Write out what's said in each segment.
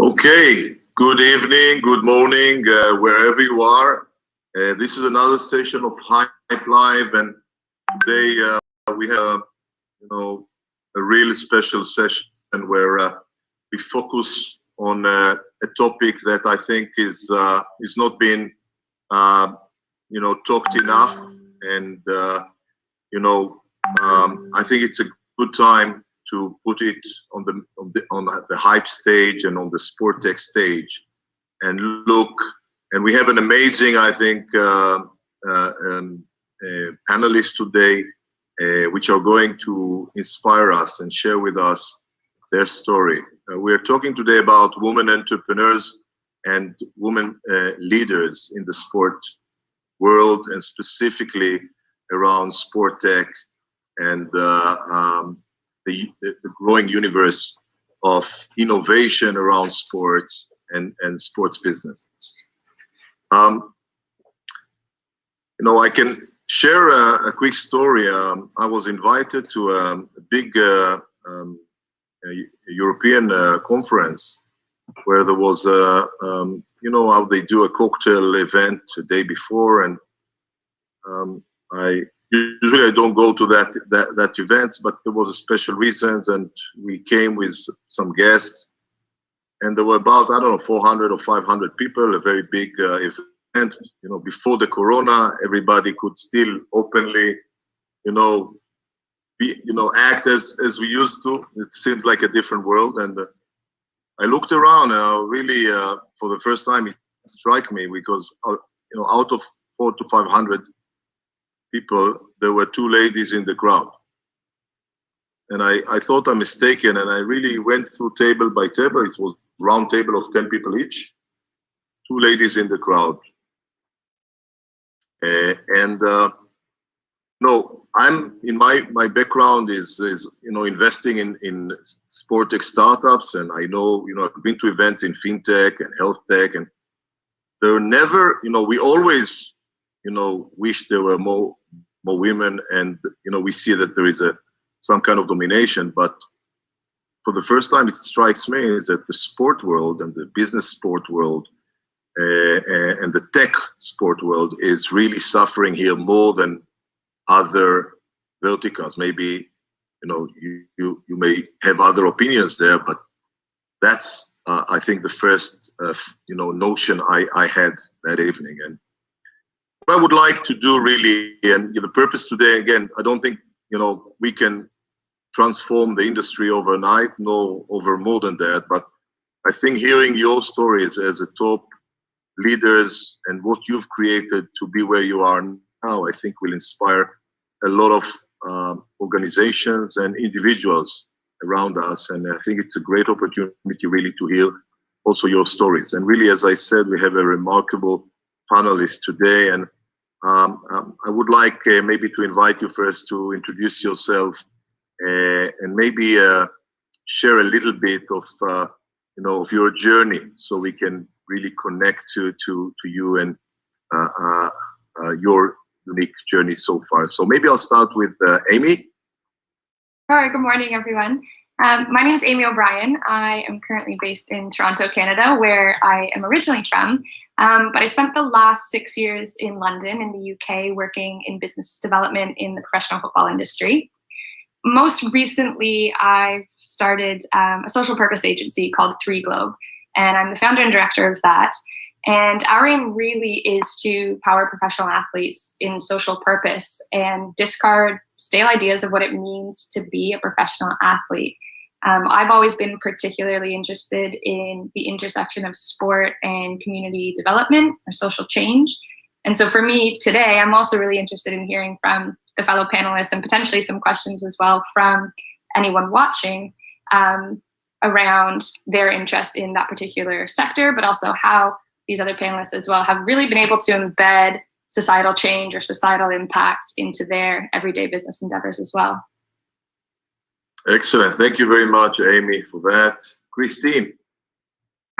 Okay, good evening, good morning, wherever you are. This is another session of Hype Live, and today we have, a really special session where we focus on a topic that I think is not being, talked enough, and I think it's a good time to put it on the hype stage and on the sport tech stage, and look. And we have an amazing, I think, panelists today, which are going to inspire us and share with us their story. We are talking today about women entrepreneurs and women leaders in the sport world, and specifically around sport tech and the growing universe of innovation around sports and sports business. I can share a quick story. I was invited to a big European conference where there was how they do a cocktail event the day before, and usually I don't go to that event, but there was a special reasons, and we came with some guests, and there were about, I don't know, 400 or 500 people, a very big event. Before the corona, everybody could still openly, act as we used to. It seemed like a different world, and I looked around, and really, for the first time, it struck me because, out of 400 to 500 people, there were two ladies in the crowd. And I thought I'm mistaken, and I really went through table by table. It was a round table of 10 people each, two ladies in the crowd. I'm in my background is investing in sport tech startups, and I know, I've been to events in fintech and health tech, and there were never, we always wish there were more women, and we see that there is some kind of domination. But for the first time, it strikes me is that the sport world and the business sport world and the tech sport world is really suffering here more than other verticals. Maybe you may have other opinions there, but that's I think the first notion I had that evening. And what I would like to do really, and the purpose today, again, I don't think we can transform the industry overnight, no, over more than that. But I think hearing your stories as a top leaders and what you've created to be where you are now, I think will inspire a lot of organizations and individuals around us. And I think it's a great opportunity really to hear also your stories. And really, as I said, we have a remarkable panelist today, and I would like maybe to invite you first to introduce yourself and maybe share a little bit of your journey, so we can really connect to you and your unique journey so far. So maybe I'll start with Amy. Hi, good morning, everyone. My name is Amy O'Brien. I am currently based in Toronto, Canada, where I am originally from. But I spent the last 6 years in London, in the UK, working in business development in the professional football industry. Most recently, I've started a social purpose agency called 3 Globe, and I'm the founder and director of that. And our aim really is to power professional athletes in social purpose and discard stale ideas of what it means to be a professional athlete. I've always been particularly interested in the intersection of sport and community development or social change. And so for me today, I'm also really interested in hearing from the fellow panelists, and potentially some questions as well from anyone watching around their interest in that particular sector, but also how these other panelists as well have really been able to embed societal change or societal impact into their everyday business endeavors as well. Excellent. Thank you very much, Amy, for that. Kristin.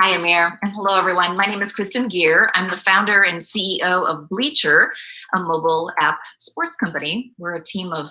Hi, Amir, and hello, everyone. My name is Kristin Geer. I'm the founder and CEO of Bleachr, a mobile app sports company. We're a team of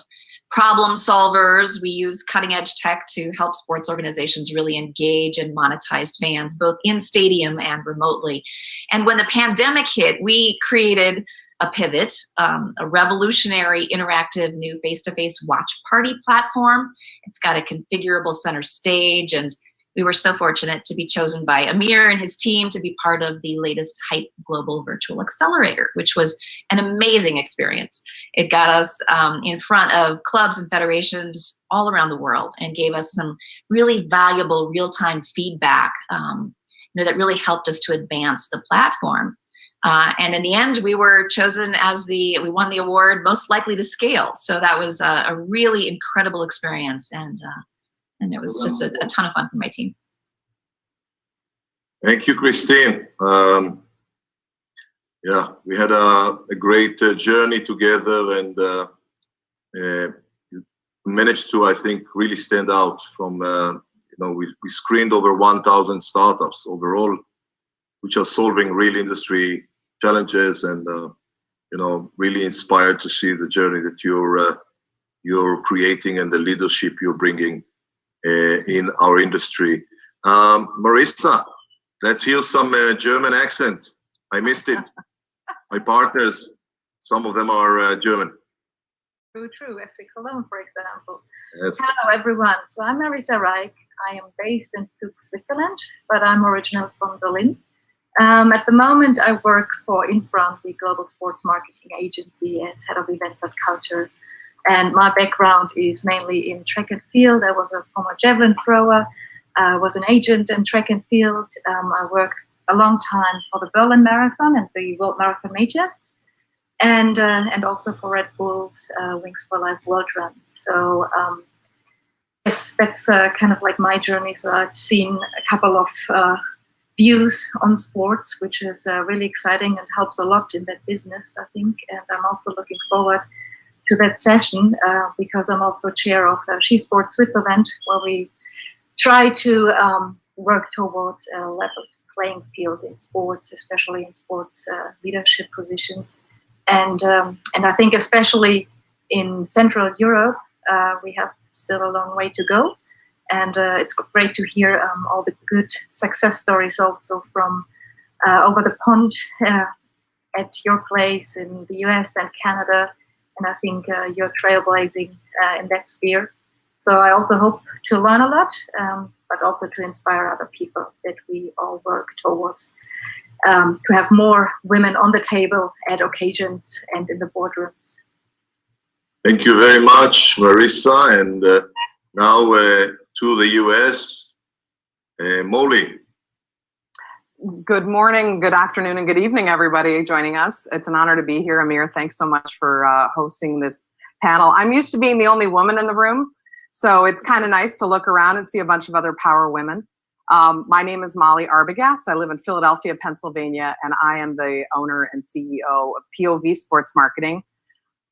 problem solvers. We use cutting-edge tech to help sports organizations really engage and monetize fans, both in stadium and remotely. And when the pandemic hit, we created a pivot, a revolutionary interactive new face-to-face watch party platform. It's got a configurable center stage, and we were so fortunate to be chosen by Amir and his team to be part of the latest Hype Global Virtual Accelerator, which was an amazing experience. It got us in front of clubs and federations all around the world and gave us some really valuable real-time feedback that really helped us to advance the platform. And in the end, we were chosen as we won the award most likely to scale. So that was a really incredible experience, and it was just a ton of fun for my team. Thank you, Kristin. Yeah, we had a great journey together, and managed to, I think, really stand out from, we screened over 1,000 startups overall, which are solving real industry challenges, and, really inspired to see the journey that you're creating and the leadership you're bringing in our industry. Marisa, let's hear some German accent. I missed it. My partners, some of them are German. True. FC Cologne, for example. Yes. Hello, everyone. So I'm Marisa Reich. I am based in Zug, Switzerland, but I'm originally from Berlin. At the moment, I work for Infront, the global sports marketing agency, as head of events and culture. And my background is mainly in track and field. I was a former javelin thrower. I was an agent in track and field. I worked a long time for the Berlin Marathon and the World Marathon Majors, and also for Red Bull's Wings for Life World Run. So yes, that's kind of like my journey. So I've seen a couple of views on sports, which is really exciting and helps a lot in that business, I think. And I'm also looking forward to that session because I'm also chair of Ski Sport Switzerland, where we try to work towards a level playing field in sports, especially in sports leadership positions. And I think especially in Central Europe, we have still a long way to go. And it's great to hear all the good success stories also from over the pond at your place in the US and Canada. And I think you're trailblazing in that sphere. So I also hope to learn a lot, but also to inspire other people that we all work towards to have more women on the table at occasions and in the boardrooms. Thank you very much, Marisa. And now to the US, Molly. Good morning, good afternoon, and good evening, everybody joining us. It's an honor to be here. Amir, thanks so much for hosting this panel. I'm used to being the only woman in the room, so it's kind of nice to look around and see a bunch of other power women. My name is Madeleine Albright. I live in Philadelphia, Pennsylvania, and I am the owner and CEO of POV Sports Marketing.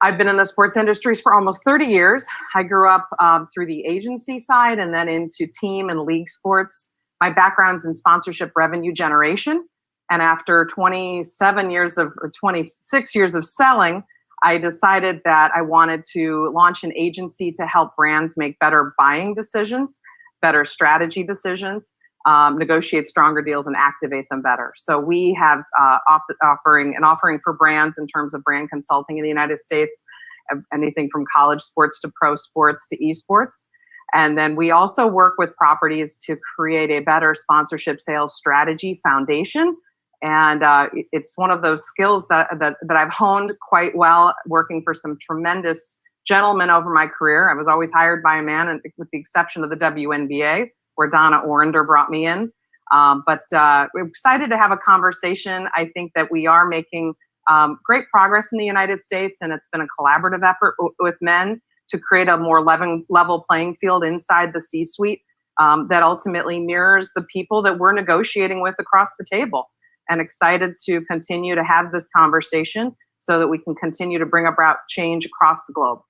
I've been in the sports industries for almost 30 years. I grew up through the agency side and then into team and league sports. My background's in sponsorship revenue generation. And after 26 years of selling, I decided that I wanted to launch an agency to help brands make better buying decisions, better strategy decisions, negotiate stronger deals, and activate them better. So we have offering for brands in terms of brand consulting in the United States, anything from college sports to pro sports to esports. And then we also work with properties to create a better sponsorship sales strategy foundation. And it's one of those skills that I've honed quite well, working for some tremendous gentlemen over my career. I was always hired by a man, and with the exception of the WNBA, where Donna Orender brought me in. But we're excited to have a conversation. I think that we are making great progress in the United States, and it's been a collaborative effort with men to create a more level playing field inside the C-suite that ultimately mirrors the people that we're negotiating with across the table. And excited to continue to have this conversation so that we can continue to bring about change across the globe.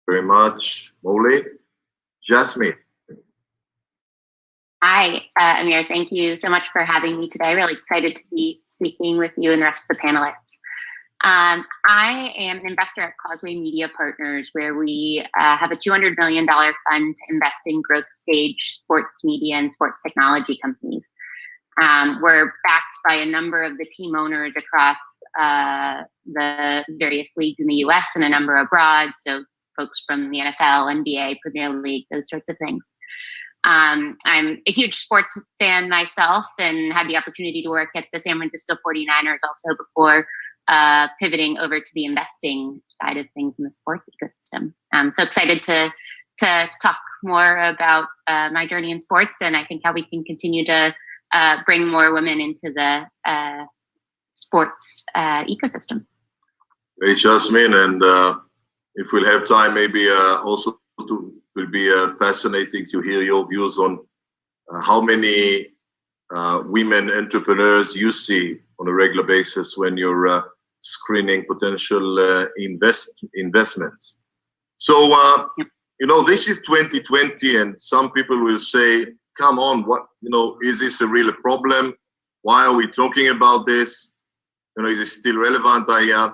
Very much, Molly. Jasmine. Hi, Amir. Thank you so much for having me today. Really excited to be speaking with you and the rest of the panelists. I am an investor at Causeway Media Partners, where we have a $200 million fund to invest in growth stage sports media and sports technology companies. We're backed by a number of the team owners across the various leagues in the US and a number abroad. So folks from the NFL, NBA, Premier League, those sorts of things. I'm a huge sports fan myself and had the opportunity to work at the San Francisco 49ers also before pivoting over to the investing side of things in the sports ecosystem. I'm so excited to talk more about my journey in sports, and I think how we can continue to bring more women into the sports ecosystem. Hey, Jasmine, and if we'll have time, maybe also will be fascinating to hear your views on how many women entrepreneurs you see on a regular basis when you're screening potential investments. So, this is 2020, and some people will say, come on, is this a real problem? Why are we talking about this? Is it still relevant? I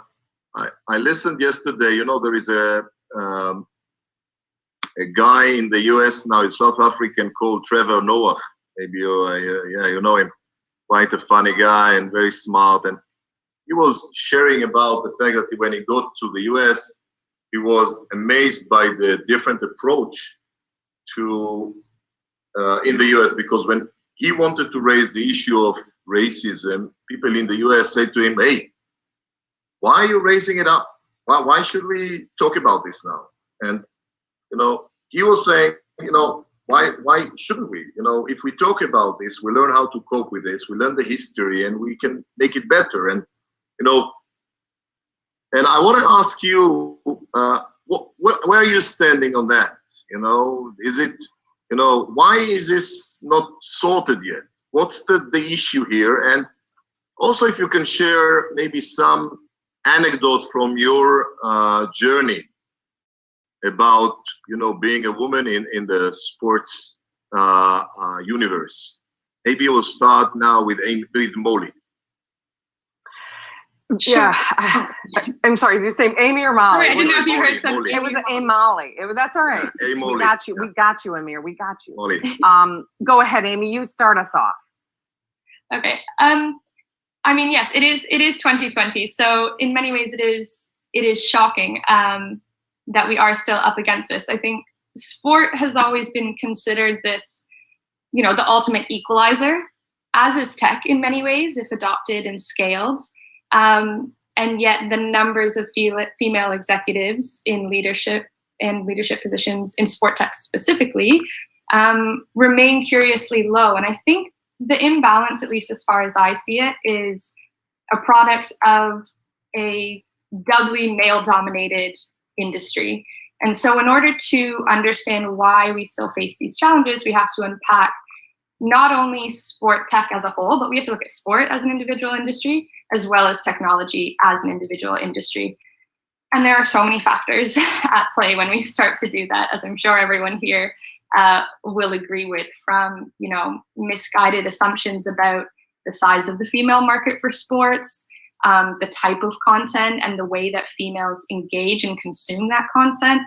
listened yesterday, there is a guy in the US now, it's South African, called Trevor Noah. Maybe you know him. Quite a funny guy and very smart. And he was sharing about the fact that when he got to the US, he was amazed by the different approach to in the US, because when he wanted to raise the issue of racism, people in the US said to him, hey, why are you raising it up? Why should we talk about this now? And he was saying, why shouldn't we? If we talk about this, we learn how to cope with this, we learn the history, and we can make it better. And and I want to ask you, where are you standing on that? Is it, why is this not sorted yet? What's the issue here? And also, if you can share maybe some anecdote from your journey about being a woman in the sports universe. Maybe we'll start now with Molly. Sure. Yeah, I'm sorry. Did you say Amy or Molly? Sorry, I didn't know if you heard something. It was Molly. That's all right. Hey, Molly. We got you. We got you, Amir. We got you. Molly. Go ahead, Amy. You start us off. Okay. Yes, it is 2020. So in many ways, it is shocking that we are still up against this. I think sport has always been considered this, the ultimate equalizer, as is tech in many ways, if adopted and scaled. And yet the numbers of female executives in leadership positions in sport tech specifically remain curiously low. And I think the imbalance, at least as far as I see it, is a product of a doubly male-dominated industry. And so in order to understand why we still face these challenges, we have to unpack not only sport tech as a whole, but we have to look at sport as an individual industry, as well as technology as an individual industry. And there are so many factors at play when we start to do that, as I'm sure everyone here will agree with, from misguided assumptions about the size of the female market for sports, the type of content and the way that females engage and consume that content,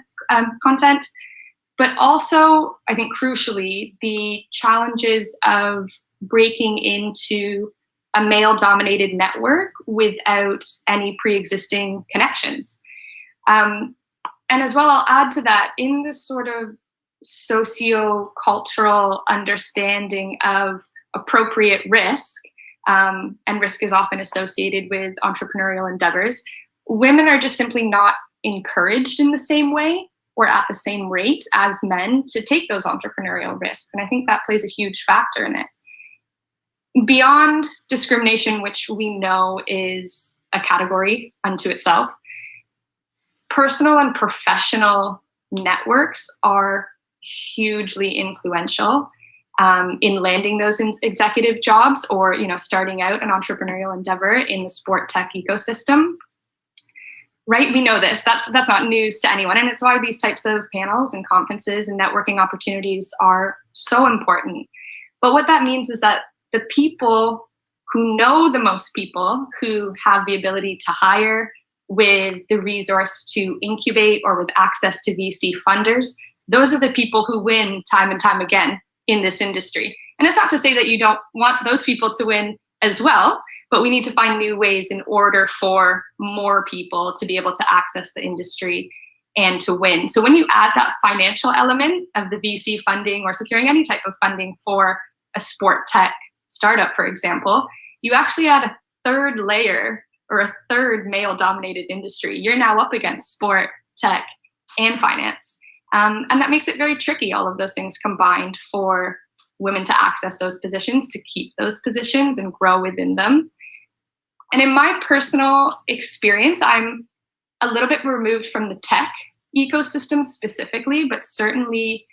but also, I think crucially, the challenges of breaking into a male-dominated network without any pre-existing connections. And as well, I'll add to that, in this sort of socio-cultural understanding of appropriate risk, and risk is often associated with entrepreneurial endeavors, women are just simply not encouraged in the same way or at the same rate as men to take those entrepreneurial risks. And I think that plays a huge factor in it. Beyond discrimination, which we know is a category unto itself, personal and professional networks are hugely influential in landing those executive jobs, or starting out an entrepreneurial endeavor in the sport tech ecosystem. Right? We know this. That's not news to anyone, and it's why these types of panels and conferences and networking opportunities are so important. But what that means is that the people who know the most people, who have the ability to hire, with the resource to incubate, or with access to VC funders, those are the people who win time and time again in this industry. And it's not to say that you don't want those people to win as well, but we need to find new ways in order for more people to be able to access the industry and to win. So when you add that financial element of the VC funding or securing any type of funding for a sport tech startup, for example, you actually add a third layer, or a third male-dominated industry. You're now up against sport, tech, and finance. And that makes it very tricky, all of those things combined, for women to access those positions, to keep those positions and grow within them. And in my personal experience, I'm a little bit removed from the tech ecosystem specifically, but certainly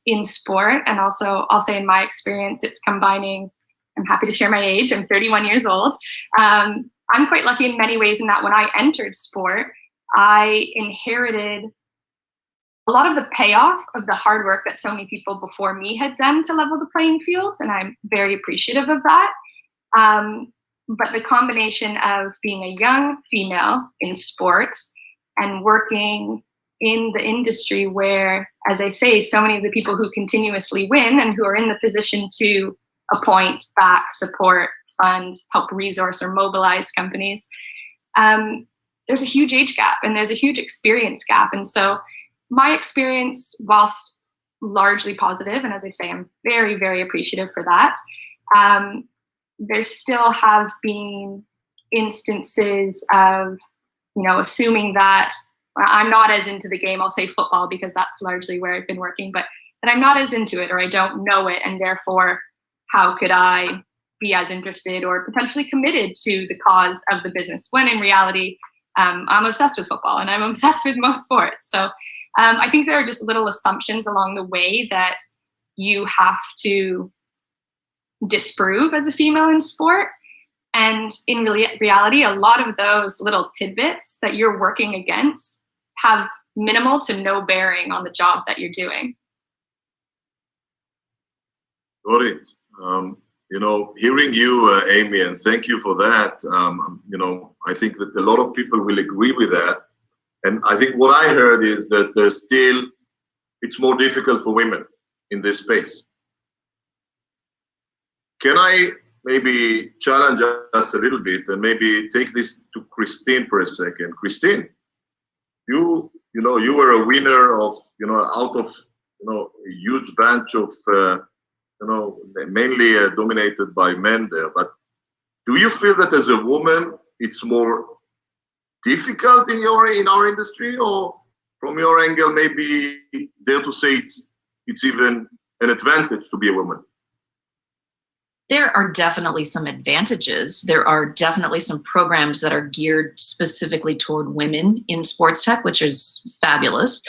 in sport, and also I'll say in my experience, it's combining, I'm happy to share my age, I'm 31 years old. I'm quite lucky in many ways in that when I entered sport, I inherited a lot of the payoff of the hard work that so many people before me had done to level the playing field, and I'm very appreciative of that. But the combination of being a young female in sports and working in the industry where, as I say, so many of the people who continuously win and who are in the position to appoint, back, support, fund, help resource or mobilize companies, there's a huge age gap and there's a huge experience gap. And so my experience, whilst largely positive, and as I say, I'm very, very appreciative for that, there still have been instances of, assuming that I'm not as into the game, I'll say football because that's largely where I've been working, but that I'm not as into it or I don't know it, and therefore how could I be as interested or potentially committed to the cause of the business, when in reality, I'm obsessed with football and I'm obsessed with most sports. So I think there are just little assumptions along the way that you have to disprove as a female in sport. And in reality, a lot of those little tidbits that you're working against have minimal to no bearing on the job that you're doing. Got it. Hearing you, Amy, and thank you for that. I think that a lot of people will agree with that. And I think what I heard is that it's more difficult for women in this space. Can I maybe challenge us a little bit and maybe take this to Kristin for a second? Kristin, you were a winner of, out of, a huge bunch of, mainly dominated by men there. But do you feel that as a woman, it's more difficult in our industry, or from your angle, maybe dare to say it's even an advantage to be a woman? There are definitely some advantages. There are definitely some programs that are geared specifically toward women in sports tech, which is fabulous.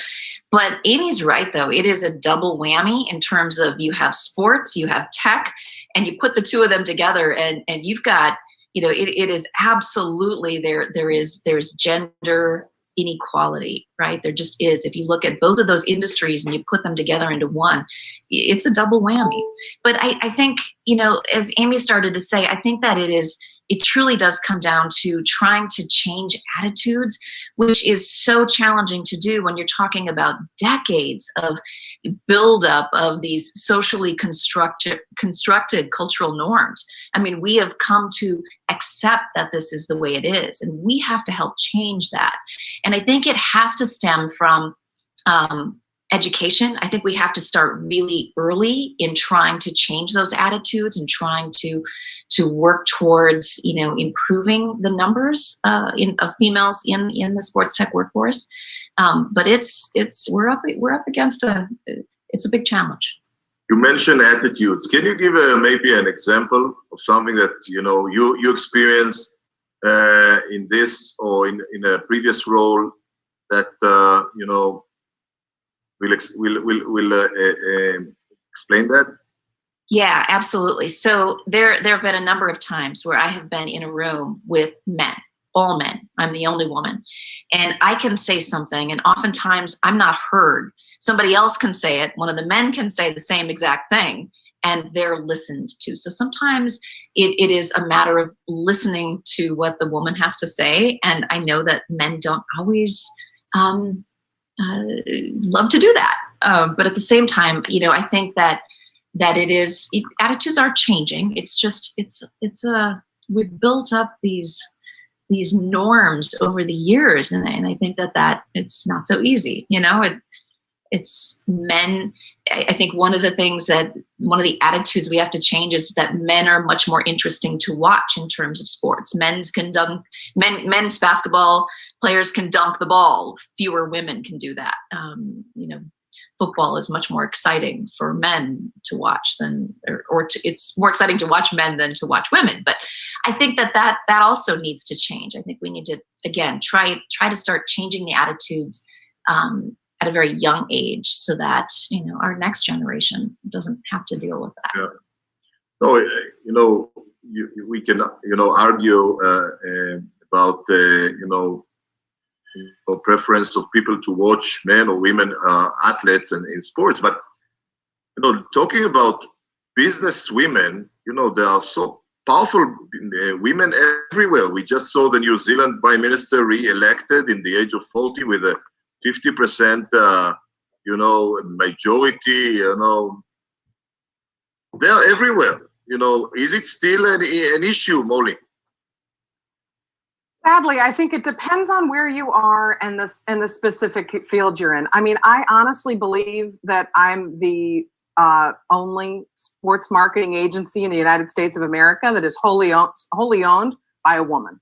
But Amy's right, though. It is a double whammy in terms of you have sports, you have tech, and you put the two of them together, and you've got, it is absolutely there's gender inequality, right? There just is. If you look at both of those industries and you put them together into one, it's a double whammy. But I think, as Amy started to say, I think that it truly does come down to trying to change attitudes, which is so challenging to do when you're talking about decades of buildup of these socially constructed cultural norms. I mean, we have come to accept that this is the way it is, and we have to help change that. And I think it has to stem from education. I think we have to start really early in trying to change those attitudes and trying to work towards, improving the numbers of females in the sports tech workforce. But we're up against it's a big challenge. You mentioned attitudes. Can you give maybe an example of something that you experienced in this or in a previous role that will explain that? Yeah, absolutely. So there have been a number of times where I have been in a room with men, all men. I'm the only woman. And I can say something, and oftentimes I'm not heard. Somebody else can say it. One of the men can say the same exact thing. and they're listened to. So sometimes it is a matter of listening to what the woman has to say. And I know that men don't always love to do that. But at the same time, I think that attitudes are changing. It's just, we've built up these norms over the years. And I think that it's not so easy, it's men. I think one of the attitudes we have to change is that men are much more interesting to watch in terms of sports. Men's basketball players can dunk the ball. Fewer women can do that. Football is much more exciting for men to watch it's more exciting to watch men than to watch women. But I think that also needs to change. I think we need to, again, try to start changing the attitudes at a very young age, so that our next generation doesn't have to deal with that. Yeah. So we can argue about preference of people to watch men or women athletes and in sports, but talking about business women, there are so powerful women everywhere. We just saw the New Zealand Prime Minister re-elected in the age of 40 with a 50% majority. They are everywhere. Is it still an issue, Molly? Sadly, I think it depends on where you are and the specific field you're in. I mean, I honestly believe that I'm the only sports marketing agency in the United States of America that is wholly owned by a woman.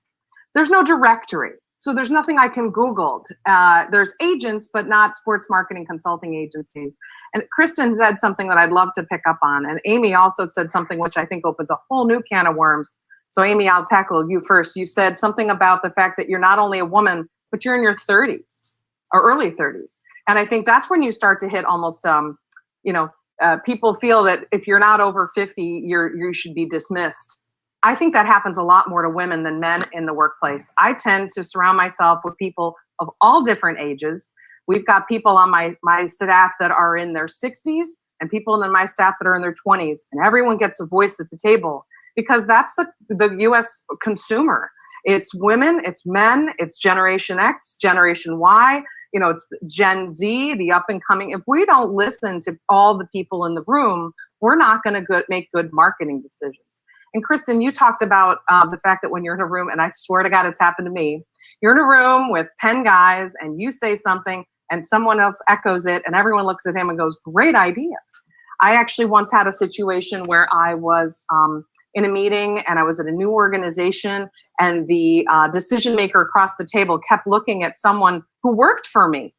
There's no directory, so there's nothing I can Google. There's agents, but not sports marketing consulting agencies. And Kristin said something that I'd love to pick up on, and Amy also said something which I think opens a whole new can of worms. So Amy, I'll tackle you first. You said something about the fact that you're not only a woman, but you're in your 30s or early 30s. And I think that's when you start to hit almost, people feel that if you're not over 50, you should be dismissed. I think that happens a lot more to women than men in the workplace. I tend to surround myself with people of all different ages. We've got people on my staff that are in their 60s and people in my staff that are in their 20s, and everyone gets a voice at the table. Because that's the U.S. consumer. It's women, it's men, it's Generation X, Generation Y, it's Gen Z, the up and coming. If we don't listen to all the people in the room, we're not going to make good marketing decisions. And Kristin, you talked about the fact that when you're in a room, and I swear to God, it's happened to me, you're in a room with 10 guys and you say something and someone else echoes it and everyone looks at him and goes, great idea. I actually once had a situation where I was in a meeting and I was at a new organization, and the decision maker across the table kept looking at someone who worked for me,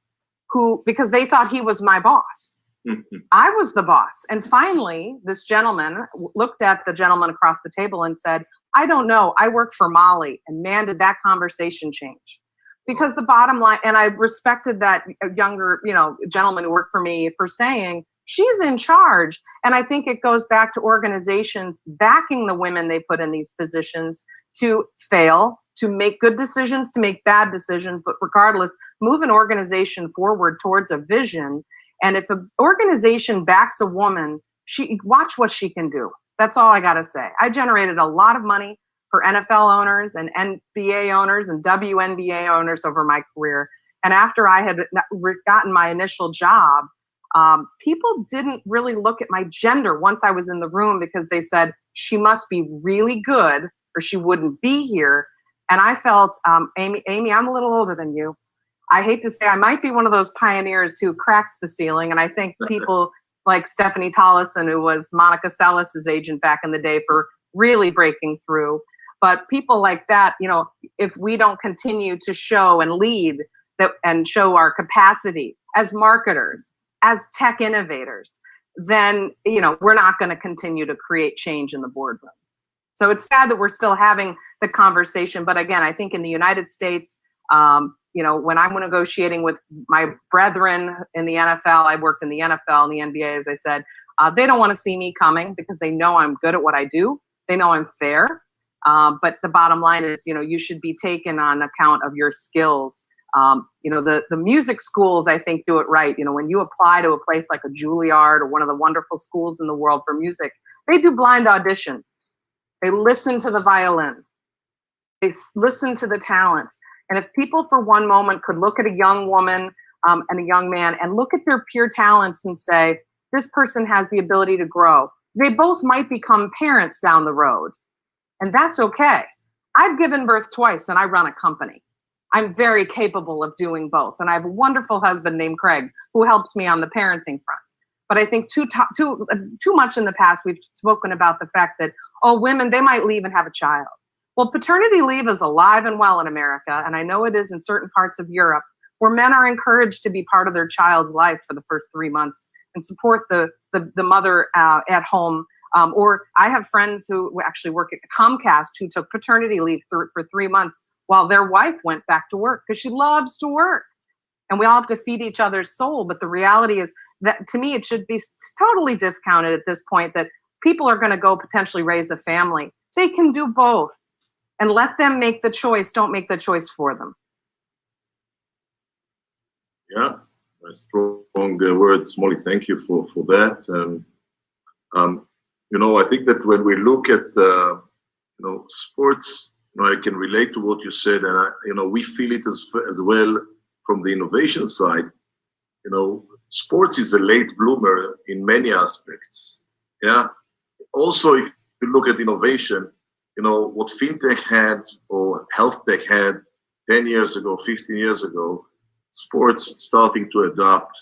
because they thought he was my boss. Mm-hmm. I was the boss. And finally, this gentleman looked at the gentleman across the table and said, I don't know, I work for Molly. And man, did that conversation change. Because the bottom line, and I respected that younger, gentleman who worked for me for saying, she's in charge. And I think it goes back to organizations backing the women they put in these positions to fail, to make good decisions, to make bad decisions, but regardless, move an organization forward towards a vision. And if an organization backs a woman, watch what she can do. That's all I got to say. I generated a lot of money for NFL owners and NBA owners and WNBA owners over my career. And after I had gotten my initial job, people didn't really look at my gender once I was in the room, because they said she must be really good or she wouldn't be here. And I felt, Amy, I'm a little older than you. I hate to say I might be one of those pioneers who cracked the ceiling. And I think people like Stephanie Tollison, who was Monica Seles' agent back in the day, for really breaking through. But people like that, if we don't continue to show and lead that and show our capacity as marketers, as tech innovators, then, we're not going to continue to create change in the boardroom. So it's sad that we're still having the conversation. But again, I think in the United States, when I'm negotiating with my brethren in the NFL, I worked in the NFL and the NBA, as I said, they don't want to see me coming because they know I'm good at what I do. They know I'm fair. But the bottom line is, you should be taken on account of your skills The music schools, I think, do it right. When you apply to a place like a Juilliard or one of the wonderful schools in the world for music, they do blind auditions. They listen to the violin. They listen to the talent. And if people for one moment could look at a young woman and a young man and look at their pure talents and say, this person has the ability to grow, they both might become parents down the road. And that's okay. I've given birth twice and I run a company. I'm very capable of doing both. And I have a wonderful husband named Craig who helps me on the parenting front. But I think too much in the past, we've spoken about the fact that, women, they might leave and have a child. Well, paternity leave is alive and well in America. And I know it is in certain parts of Europe where men are encouraged to be part of their child's life for the first 3 months and support the mother at home. Or I have friends who actually work at Comcast who took paternity leave for 3 months while their wife went back to work because she loves to work. And we all have to feed each other's soul. But the reality is that, to me, it should be totally discounted at this point that people are going to go potentially raise a family. They can do both. And let them make the choice. Don't make the choice for them. Yeah, strong words, Molly. Thank you for that. I think that when we look at sports, I can relate to what you said, and we feel it as well from the innovation side. Sports is a late bloomer in many aspects. Yeah. Also, if you look at innovation, what fintech had or health tech had 10 years ago, 15 years ago, sports starting to adapt.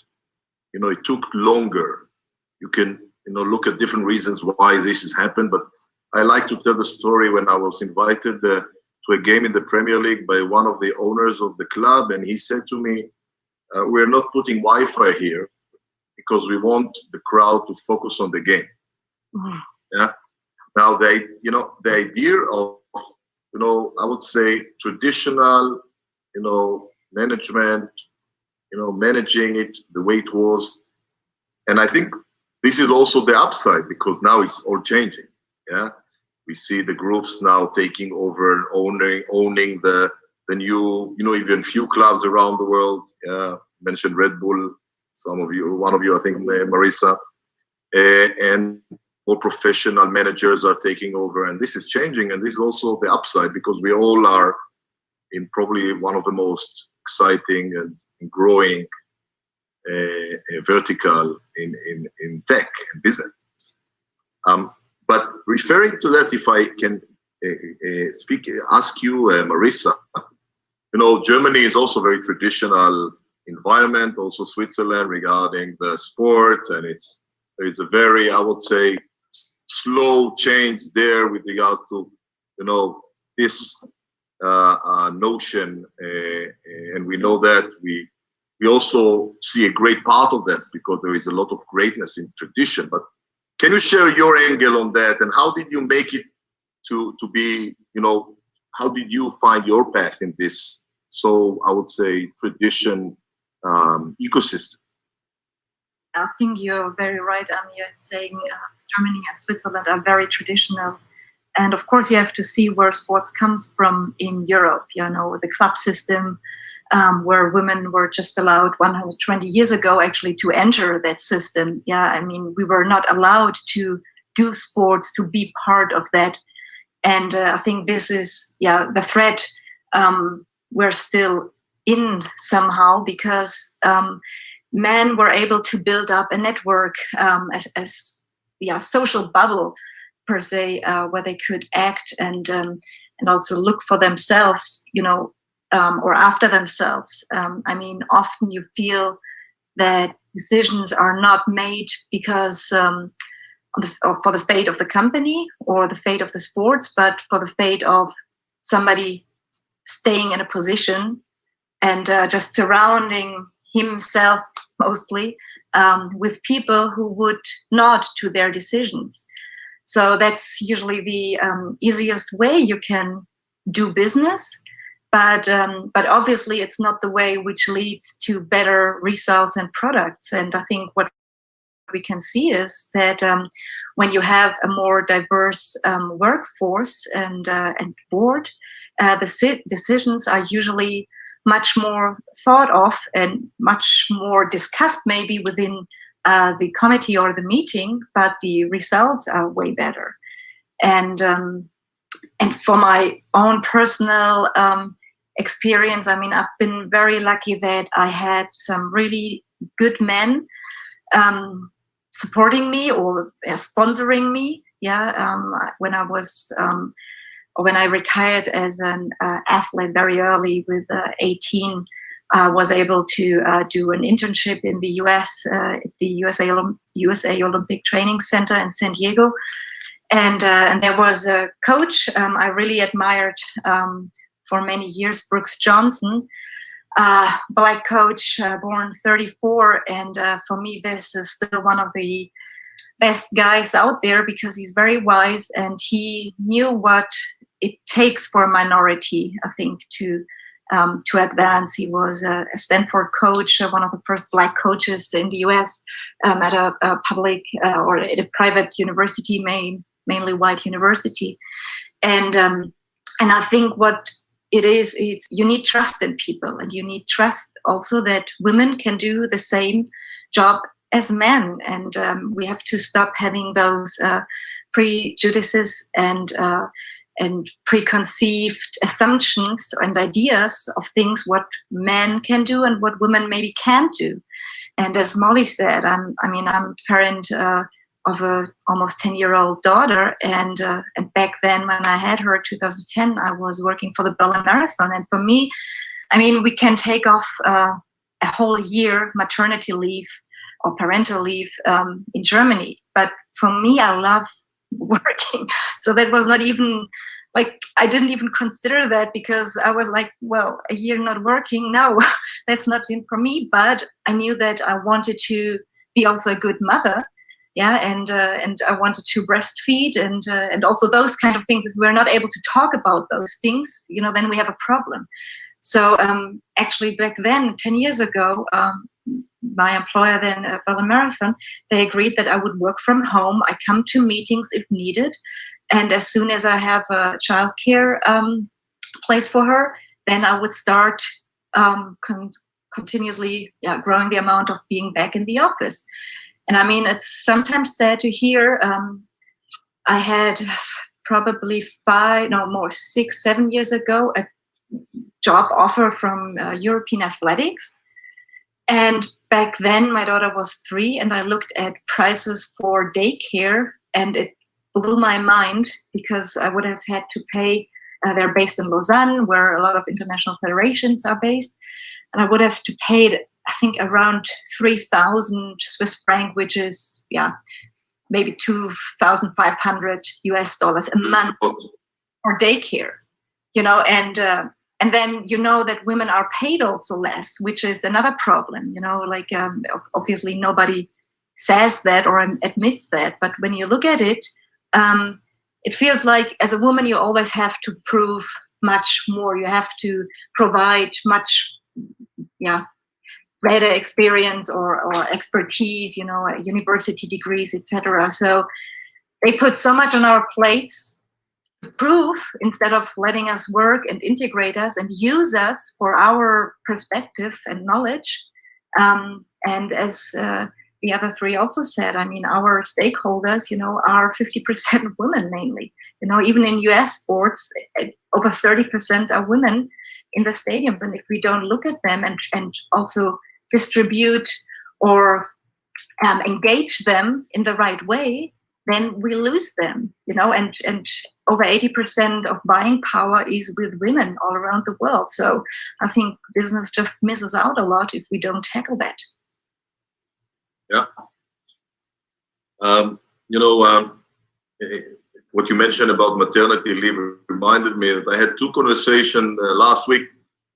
It took longer. You can, look at different reasons why this has happened, but I like to tell the story when I was invited to a game in the Premier League by one of the owners of the club, and he said to me, we're not putting Wi-Fi here because we want the crowd to focus on the game. Yeah. Now, the idea of, I would say traditional, management, managing it the way it was. And I think this is also the upside because now it's all changing. Yeah. We see the groups now taking over and owning the new, even few clubs around the world. Yeah. Mentioned Red Bull, one of you, I think, Marisa, and more professional managers are taking over, and this is changing, and this is also the upside because we all are in probably one of the most exciting and growing vertical in tech and business. But referring to that, if I can ask you, Marisa, Germany is also very traditional environment, also Switzerland regarding the sports, and there is a very, I would say, slow change there with regards to, this notion, and we know that we also see a great part of this because there is a lot of greatness in tradition. But can you share your angle on that, and how did you make it to be, how did you find your path in this? So I would say tradition ecosystem. I think you're very right, Amir, saying Germany and Switzerland are very traditional. And of course, you have to see where sports comes from in Europe, the club system, where women were just allowed 120 years ago actually to enter that system. Yeah, I mean, we were not allowed to do sports, to be part of that. And I think this is, the threat we're still in somehow because men were able to build up a network as social bubble per se, where they could act and also look for themselves, or after themselves. I mean, often you feel that decisions are not made because for the fate of the company or the fate of the sports, but for the fate of somebody staying in a position and just surrounding himself mostly with people who would nod to their decisions. So that's usually the easiest way you can do business, but obviously it's not the way which leads to better results and products. And I think what we can see is that when you have a more diverse workforce and board, the decisions are usually much more thought of and much more discussed maybe within the committee or the meeting, but the results are way better. And for my own personal experience, I mean, I've been very lucky that I had some really good men supporting me or sponsoring me. When I was when I retired as an athlete very early with 18, I was able to do an internship in the US, at the USA Olympic Training Center in San Diego. And there was a coach I really admired for many years, Brooks Johnson, Black coach, born 34. And for me, this is still one of the best guys out there because he's very wise and he knew what it takes for a minority, I think, to advance. He was a Stanford coach, one of the first Black coaches in the US at a public or at a private university, mainly white university. And I think what it is, it's you need trust in people, and you need trust also that women can do the same job as men. And we have to stop having those prejudices and preconceived assumptions and ideas of things what men can do and what women maybe can't do. And as Molly said, I'm parent of a almost 10-year-old daughter, and back then when I had her, 2010, I was working for the Berlin Marathon. And for me, I mean, we can take off a whole year maternity leave or parental leave in Germany, but for me, I love working. So that was not even like, I didn't even consider that because I was like, well, a year not working, no, that's not in for me. But I knew that I wanted to be also a good mother. And I wanted to breastfeed and also those kind of things. If we're not able to talk about those things, then we have a problem. So actually back then, 10 years ago, my employer then, Berlin Marathon, they agreed that I would work from home. I come to meetings if needed. And as soon as I have a childcare place for her, then I would start continuously growing the amount of being back in the office. And I mean, it's sometimes sad to hear. I had probably 6, 7 years ago, a job offer from European Athletics. And back then, my daughter was 3, and I looked at prices for daycare, and it blew my mind because I would have had to pay. They're based in Lausanne, where a lot of international federations are based, and I would have to pay, I think, around 3,000 Swiss franc, which is maybe $2,500 US a month for daycare, and then that women are paid also less, which is another problem, obviously nobody says that or admits that, but when you look at it, it feels like as a woman you always have to prove much more. You have to provide much greater experience or expertise, university degrees, etc. So they put so much on our plates to prove instead of letting us work and integrate us and use us for our perspective and knowledge. And as the other 3 also said, I mean, our stakeholders, are 50% women mainly. Even in US sports, over 30% are women in the stadiums. And if we don't look at them and also distribute or engage them in the right way, then we lose them, and over 80% of buying power is with women all around the world. So I think business just misses out a lot if we don't tackle that. Yeah. What you mentioned about maternity leave reminded me that I had 2 conversations last week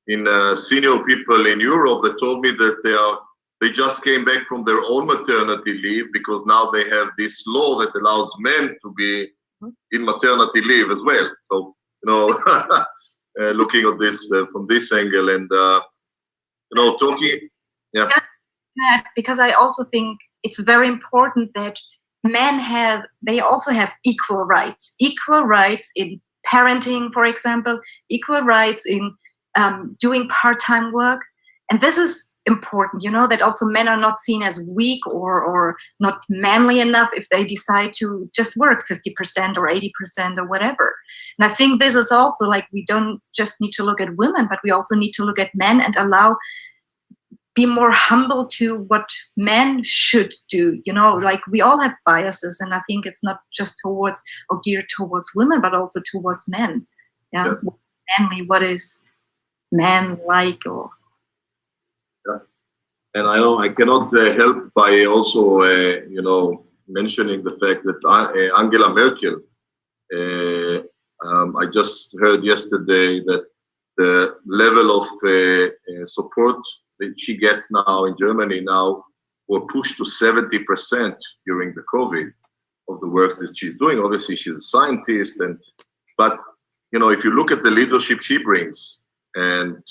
in senior people in Europe that told me that they just came back from their own maternity leave because now they have this law that allows men to be in maternity leave as well. So, looking at this from this angle and, talking, yeah. Because I also think it's very important that men they also have equal rights in parenting, for example, equal rights in doing part-time work. And this is important, that also men are not seen as weak or not manly enough if they decide to just work 50% or 80% or whatever. And I think this is also like, we don't just need to look at women, but we also need to look at men and be more humble to what men should do. Like we all have biases, and I think it's not just towards or geared towards women, but also towards men. Yeah. Manly, what is man like? Or and I know I cannot help by also mentioning the fact that Angela Merkel, I just heard yesterday that the level of support that she gets now in Germany now were pushed to 70% during the COVID of the work that she's doing. Obviously, she's a scientist, but if you look at the leadership she brings, and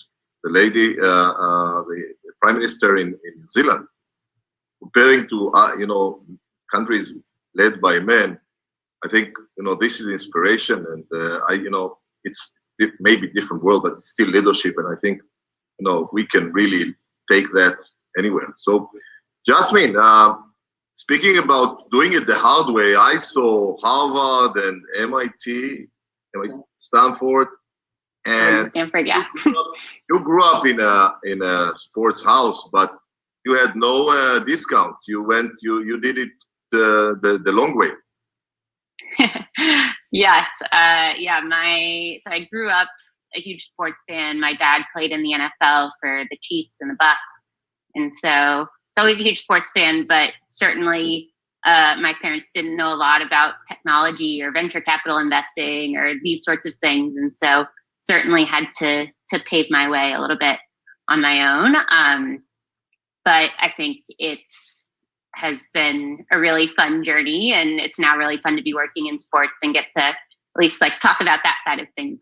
the lady, the Prime Minister in New Zealand, comparing to countries led by men, I think this is inspiration, and it may be different world, but it's still leadership, and I think we can really take that anywhere. So, Jasmine, speaking about doing it the hard way, I saw Harvard and MIT, Stanford, and Stanford, yeah. You grew up in a sports house, but you had no discounts. You did it the long way. Yes, so I grew up a huge sports fan. My dad played in the NFL for the Chiefs and the Bucks, and so it's always a huge sports fan. But certainly, my parents didn't know a lot about technology or venture capital investing or these sorts of things, and so certainly had to pave my way a little bit on my own. But I think has been a really fun journey, and it's now really fun to be working in sports and get to at least talk about that side of things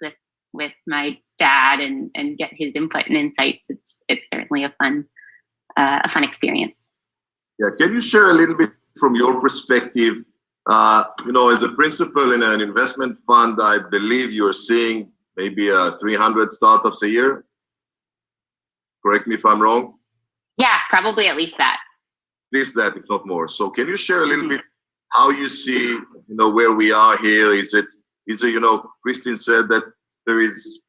with my dad and get his input and insights. It's certainly a fun experience. Yeah, can you share a little bit from your perspective? As a principal in an investment fund, I believe you're seeing maybe 300 startups a year. Correct me if I'm wrong. Yeah, probably at least that. At least that, if not more. So can you share a little bit how you see, where we are here? Is it, Kristin said that there is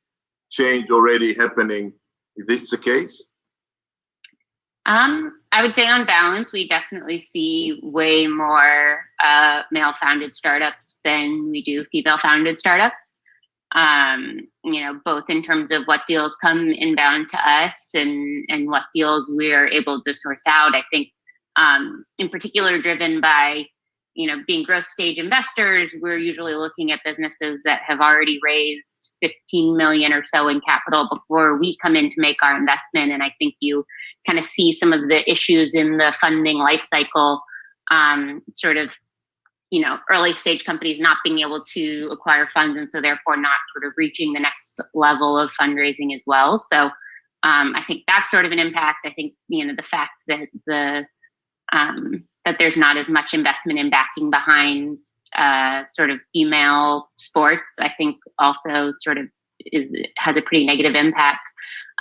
change already happening. Is this the case? I would say on balance, we definitely see way more male-founded startups than we do female-founded startups. Both in terms of what deals come inbound to us and what deals we're able to source out. I think in particular driven by, being growth stage investors, we're usually looking at businesses that have already raised 15 million or so in capital before we come in to make our investment. And I think you kind of see some of the issues in the funding life cycle, early stage companies not being able to acquire funds, and so therefore not sort of reaching the next level of fundraising as well. So I think that's sort of an impact. I think, the fact that that there's not as much investment in backing behind sort of female sports, I think also sort of has a pretty negative impact.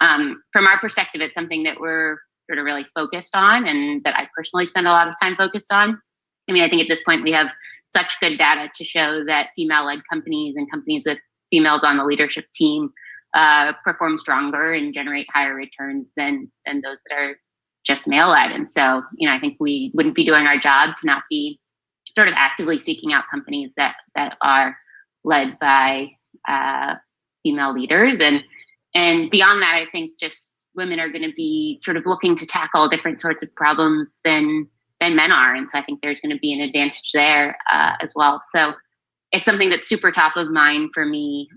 From our perspective, it's something that we're sort of really focused on, and that I personally spend a lot of time focused on. I mean, I think at this point we have such good data to show that female-led companies and companies with females on the leadership team perform stronger and generate higher returns than those that are just male-led. And so, I think we wouldn't be doing our job to not be sort of actively seeking out companies that are led by female leaders. And beyond that, I think just women are going to be sort of looking to tackle different sorts of problems than men are. And so I think there's going to be an advantage there as well. So it's something that's super top of mind for me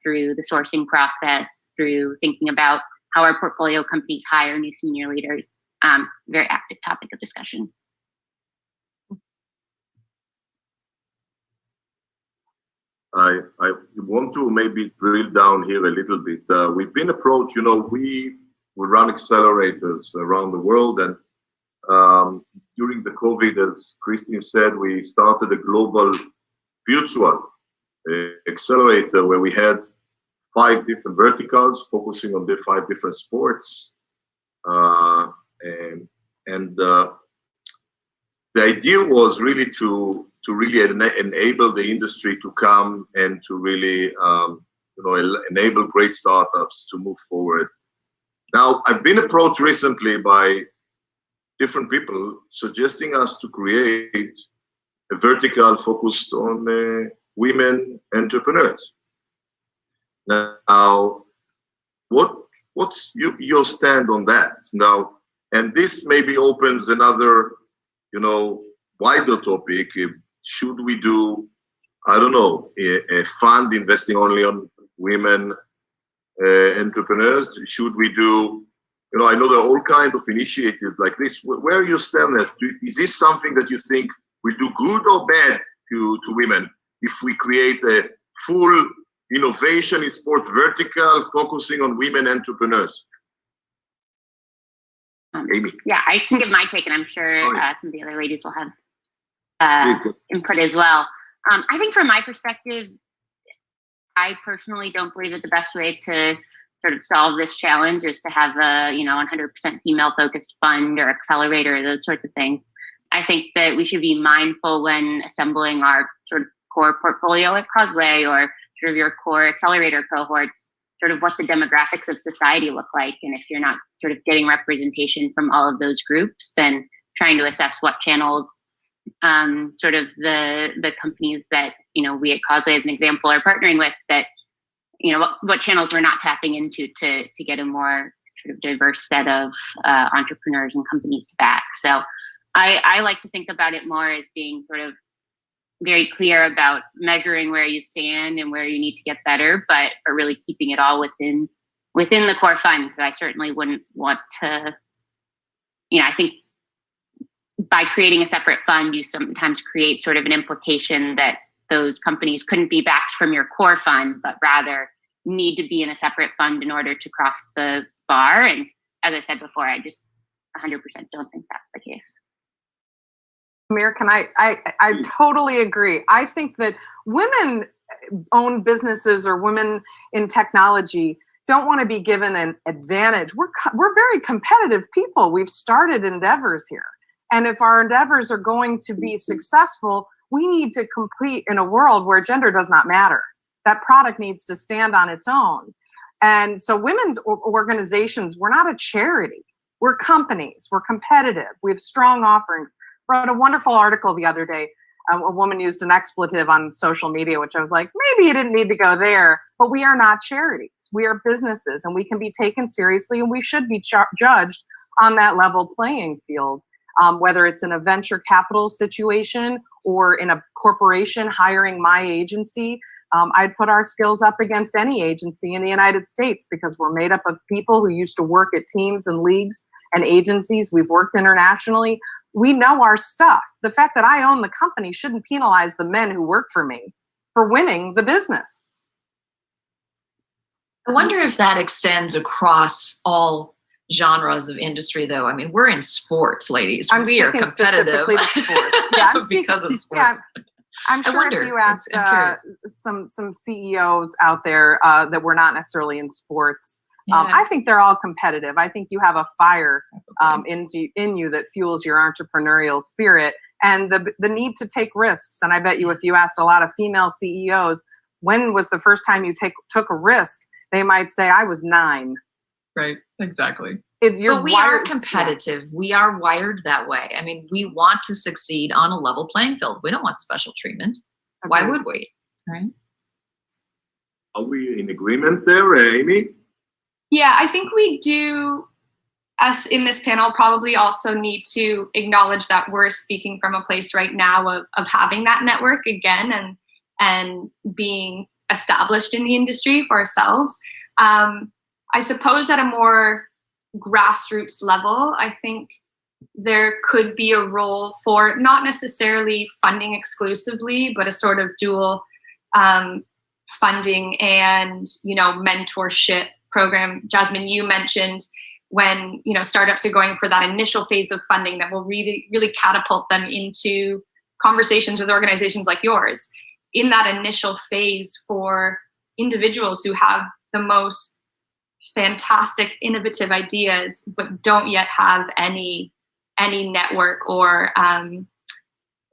through the sourcing process, through thinking about how our portfolio companies hire new senior leaders. Very active topic of discussion. I want to maybe drill down here a little bit. We've been approached, we run accelerators around the world, and during the COVID, as Kristin said, we started a global virtual accelerator where we had 5 different verticals, focusing on the 5 different sports. And the idea was really to really enable the industry to come and to really enable great startups to move forward. Now, I've been approached recently by different people suggesting us to create a vertical focused on women entrepreneurs. Now, what's your stand on that? Now, and this maybe opens another, wider topic. Should we do, I don't know, a fund investing only on women entrepreneurs? Should we do, I know there are all kinds of initiatives like this. Where you stand at? Is this something that you think will do good or bad to women if we create a full innovation in sport vertical focusing on women entrepreneurs? Amy. Yeah, I can give my take, and I'm sure some of the other ladies will have input as well. I think from my perspective, I personally don't believe that the best way to sort of solve this challenge is to have a 100% female-focused fund or accelerator, or those sorts of things. I think that we should be mindful when assembling our sort of core portfolio at Causeway or sort of your core accelerator cohorts, sort of what the demographics of society look like. And if you're not sort of getting representation from all of those groups, then trying to assess what channels sort of the companies that, we at Causeway as an example are partnering with, that, what channels we're not tapping into to get a more sort of diverse set of entrepreneurs and companies to back. So I like to think about it more as being sort of very clear about measuring where you stand and where you need to get better, but really keeping it all within the core fund. So I certainly wouldn't want to, I think by creating a separate fund, you sometimes create sort of an implication that those companies couldn't be backed from your core fund, but rather need to be in a separate fund in order to cross the bar. And as I said before, I just 100% don't think that's the case. Amir, can I totally agree. I think that women-owned businesses or women in technology don't want to be given an advantage. We're very competitive people. We've started endeavors here. And if our endeavors are going to be successful, we need to compete in a world where gender does not matter. That product needs to stand on its own. And so women's organizations, we're not a charity. We're companies. We're competitive. We have strong offerings. I wrote a wonderful article the other day. A woman used an expletive on social media, which I was like, maybe you didn't need to go there. But we are not charities. We are businesses, and we can be taken seriously, and we should be judged on that level playing field. Whether it's in a venture capital situation or in a corporation hiring my agency, I'd put our skills up against any agency in the United States because we're made up of people who used to work at teams and leagues and agencies. We've worked internationally. We know our stuff. The fact that I own the company shouldn't penalize the men who work for me for winning the business. I wonder if that extends across all genres of industry, though. I mean, we're in sports, ladies. We are competitive to sports. Yeah, because of sports. Yeah, I'm sure if you asked some CEOs out there that were not necessarily in sports, I think they're all competitive. I think you have a fire in you that fuels your entrepreneurial spirit and the need to take risks. And I bet you if you asked a lot of female CEOs, when was the first time you took a risk? They might say, I was 9. Right, exactly. But we are competitive. We are wired that way. I mean, we want to succeed on a level playing field. We don't want special treatment. Okay. Why would we? Right? Are we in agreement there, Amy? Yeah, I think we do. Us in this panel probably also need to acknowledge that we're speaking from a place right now of having that network again and being established in the industry for ourselves. I suppose at a more grassroots level, I think there could be a role for not necessarily funding exclusively, but a sort of dual funding and, mentorship program. Jasmine, you mentioned when, startups are going for that initial phase of funding that will really, really catapult them into conversations with organizations like yours. In that initial phase for individuals who have the most fantastic, innovative ideas, but don't yet have any network or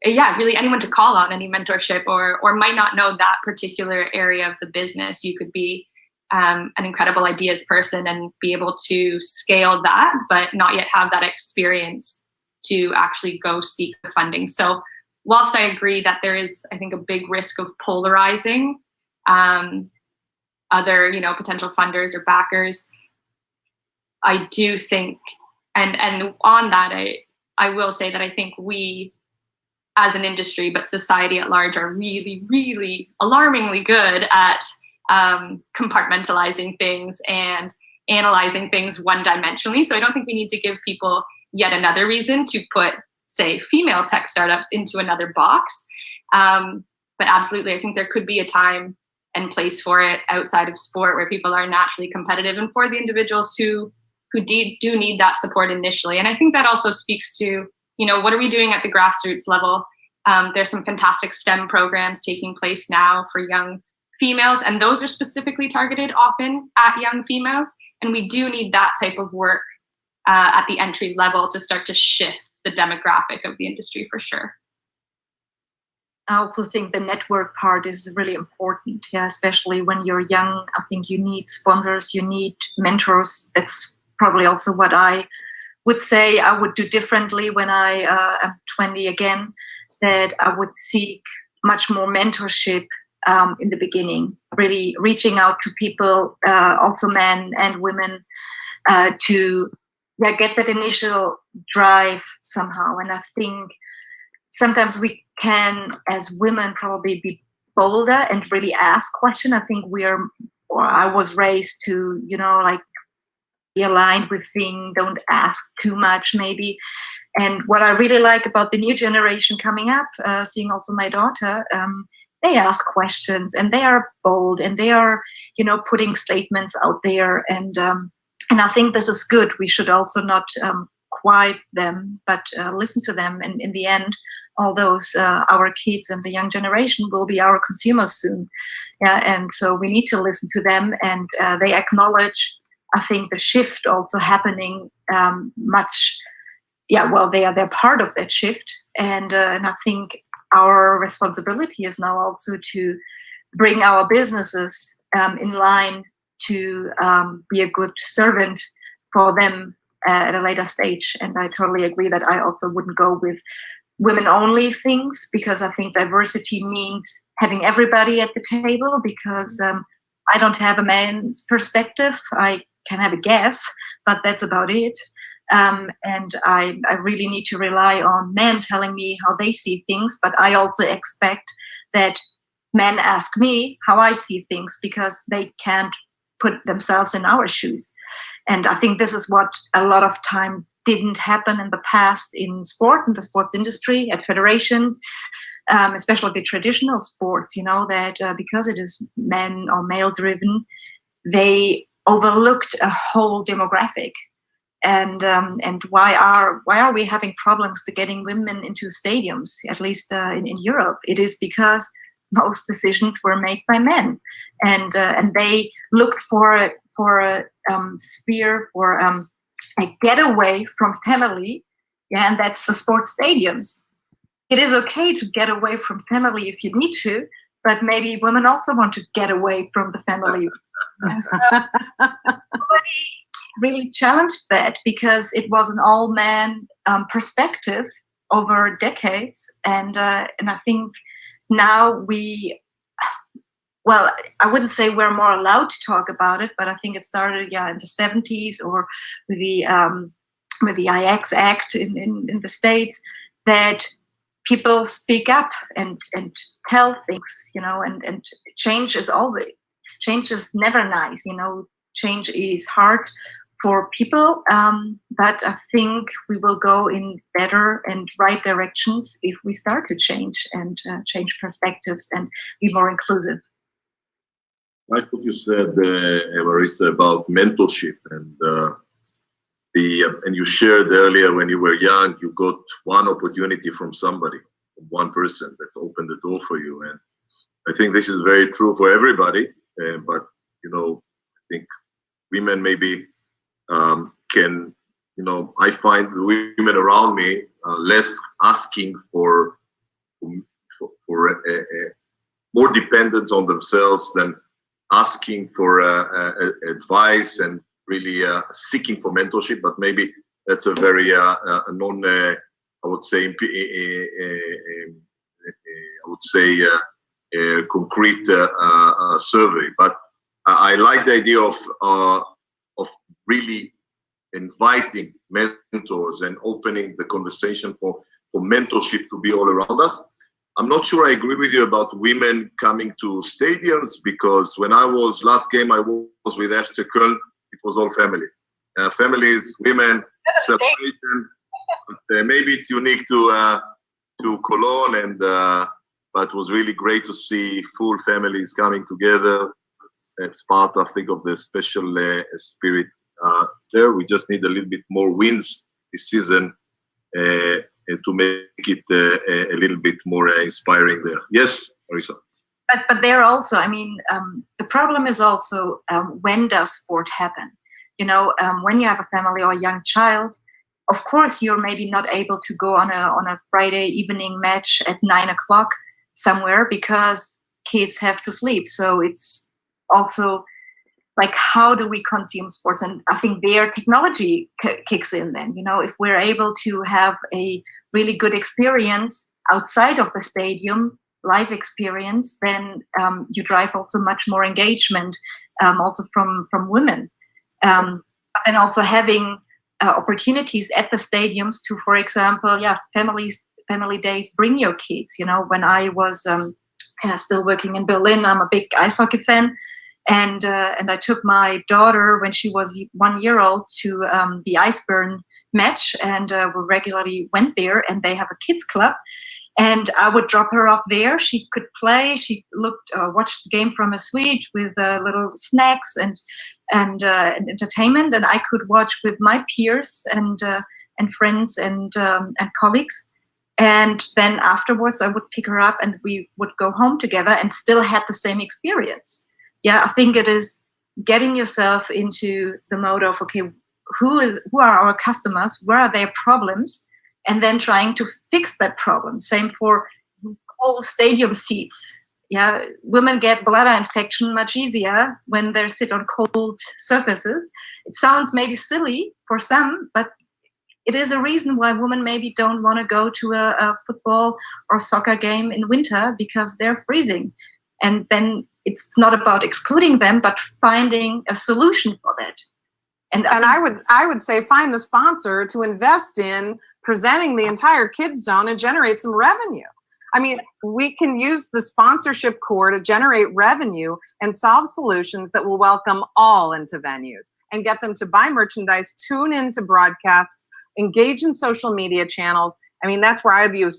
really anyone to call on, any mentorship, or might not know that particular area of the business. You could be an incredible ideas person and be able to scale that, but not yet have that experience to actually go seek the funding. So whilst I agree that there is, I think, a big risk of polarizing other, potential funders or backers, I do think, and on that, I will say that I think we, as an industry, but society at large, are really, really alarmingly good at compartmentalizing things and analyzing things one-dimensionally. So I don't think we need to give people yet another reason to put, say, female tech startups into another box. But absolutely, I think there could be a time and place for it outside of sport where people are naturally competitive, and for the individuals who do need that support initially. And I think that also speaks to, what are we doing at the grassroots level? There's some fantastic STEM programs taking place now for young females, and those are specifically targeted often at young females. And we do need that type of work at the entry level to start to shift the demographic of the industry for sure. I also think the network part is really important, especially when you're young. I think you need sponsors, you need mentors. That's probably also what I would say I would do differently when I am 20 again, that I would seek much more mentorship in the beginning, really reaching out to people, also men and women, to get that initial drive somehow. And I think sometimes we can, as women, probably be bolder and really ask questions. I think I was raised to, be aligned with things, don't ask too much maybe. And what I really like about the new generation coming up, seeing also my daughter, they ask questions and they are bold and they are, putting statements out there. And I think this is good. We should also not quiet them, but listen to them. And in the end, all those, our kids and the young generation will be our consumers soon. And so we need to listen to them, and they acknowledge, I think, the shift also happening much. They're part of that shift. And I think our responsibility is now also to bring our businesses in line to be a good servant for them at a later stage. And I totally agree that I also wouldn't go with women-only things, because I think diversity means having everybody at the table, because I don't have a man's perspective. I can have a guess, but that's about it. And I really need to rely on men telling me how they see things, but I also expect that men ask me how I see things, because they can't put themselves in our shoes. And I think this is what a lot of time didn't happen in the past in sports, in the sports industry, at federations, especially the traditional sports, that because it is men or male driven, they overlooked a whole demographic. And why are we having problems to getting women into stadiums, at least in Europe? It is because most decisions were made by men, and they looked for a sphere, for a getaway from family, and that's the sports stadiums. It is okay to get away from family if you need to, but maybe women also want to get away from the family. Nobody really challenged that, because it was an all-man perspective over decades, and I think now I wouldn't say we're more allowed to talk about it, but I think it started in the 70s, or with the IX Act in the States, that people speak up and tell things, and change is never nice, change is hard for people, but I think we will go in better and right directions if we start to change and change perspectives and be more inclusive. I like what you said, Marisa, about mentorship, and you shared earlier when you were young, you got one opportunity from somebody, from one person that opened the door for you, and I think this is very true for everybody. But think women maybe can, I find the women around me less asking for more dependent on themselves than asking for advice and really seeking for mentorship. But maybe that's a very I would say concrete survey. But I like the idea of really inviting mentors and opening the conversation for mentorship to be all around us. I'm not sure I agree with you about women coming to stadiums, because when I was last game I was with FC Köln, it was all family. Families, women, separation. But, maybe it's unique to Cologne, and but it was really great to see full families coming together. It's part, I think, of the special spirit there. We just need a little bit more wins this season to make it a little bit more inspiring there. Yes, Marisa. But there also, I mean, the problem is also when does sport happen? When you have a family or a young child, of course you're maybe not able to go on a Friday evening match at 9 o'clock somewhere because kids have to sleep. So it's also like, how do we consume sports? And I think their technology kicks in then. If we're able to have a really good experience outside of the stadium, live experience, then you drive also much more engagement, also from women. And also having opportunities at the stadiums to, for example, family days, bring your kids. When I was still working in Berlin, I'm a big ice hockey fan. And I took my daughter when she was 1 year old to the Iceburn match, and we regularly went there. And they have a kids club, and I would drop her off there. She could play. She watched the game from a suite with little snacks and entertainment, and I could watch with my peers and friends and colleagues. And then afterwards, I would pick her up, and we would go home together, and still had the same experience. Yeah, I think it is getting yourself into the mode of, okay, who are our customers? Where are their problems? And then trying to fix that problem. Same for all stadium seats. Yeah, women get bladder infection much easier when they sit on cold surfaces. It sounds maybe silly for some, but it is a reason why women maybe don't want to go to a football or soccer game in winter, because they're freezing. And then it's not about excluding them, but finding a solution for that. And I would say find the sponsor to invest in presenting the entire kids zone and generate some revenue. I mean, we can use the sponsorship core to generate revenue and solve solutions that will welcome all into venues and get them to buy merchandise, tune into broadcasts, engage in social media channels. I mean, that's where I view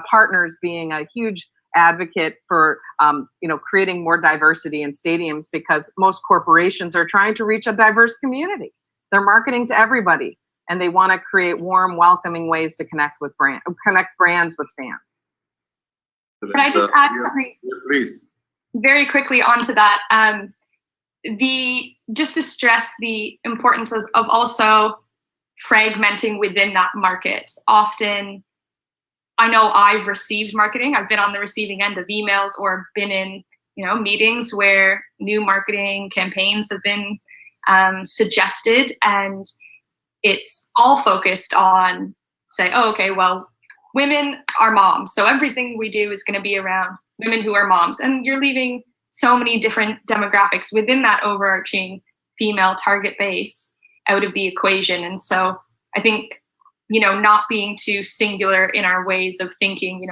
partners being a huge advocate for creating more diversity in stadiums, because most corporations are trying to reach a diverse community. They're marketing to everybody, and they want to create warm, welcoming ways to connect brands with fans. Can I just add something please, very quickly onto that? Just to stress the importance of also fragmenting within that market. Often, I know I've received marketing. I've been on the receiving end of emails, or been in meetings where new marketing campaigns have been suggested, and it's all focused on, say, oh, okay, well, women are moms, so everything we do is going to be around women who are moms, and you're leaving so many different demographics within that overarching female target base out of the equation. And so I think, not being too singular in our ways of thinking,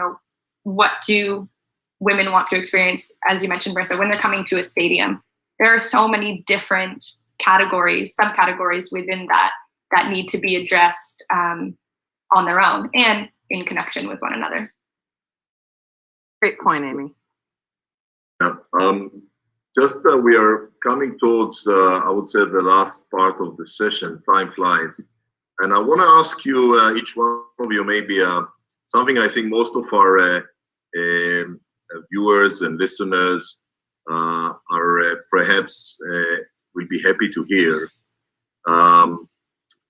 what do women want to experience, as you mentioned, Marisa, when they're coming to a stadium. There are so many different categories, subcategories within that need to be addressed on their own and in connection with one another. Great point, Amy. Yeah. We are coming towards, I would say, the last part of the session. Time flies. And I want to ask you, each one of you, maybe something I think most of our viewers and listeners are perhaps will be happy to hear.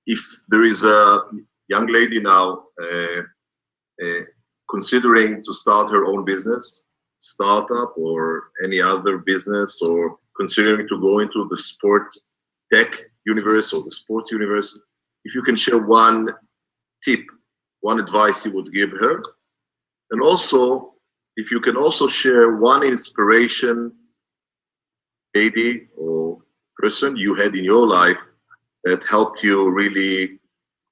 If there is a young lady now considering to start her own business, startup or any other business, or considering to go into the sport tech universe or the sports universe, if you can share one tip, one advice you would give her, and also if you can also share one inspiration, lady or person you had in your life that helped you really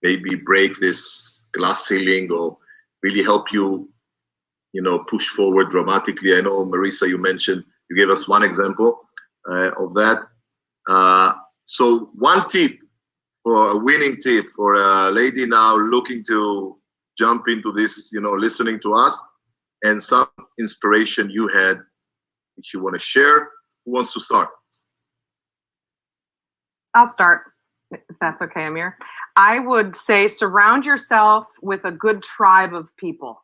maybe break this glass ceiling or really help you, push forward dramatically. I know, Marisa, you gave us one example of that. So one tip, for a winning tip for a lady now looking to jump into this, listening to us, and some inspiration you had which you want to share. Who wants to start? I'll start, if that's okay, Amir. I would say surround yourself with a good tribe of people,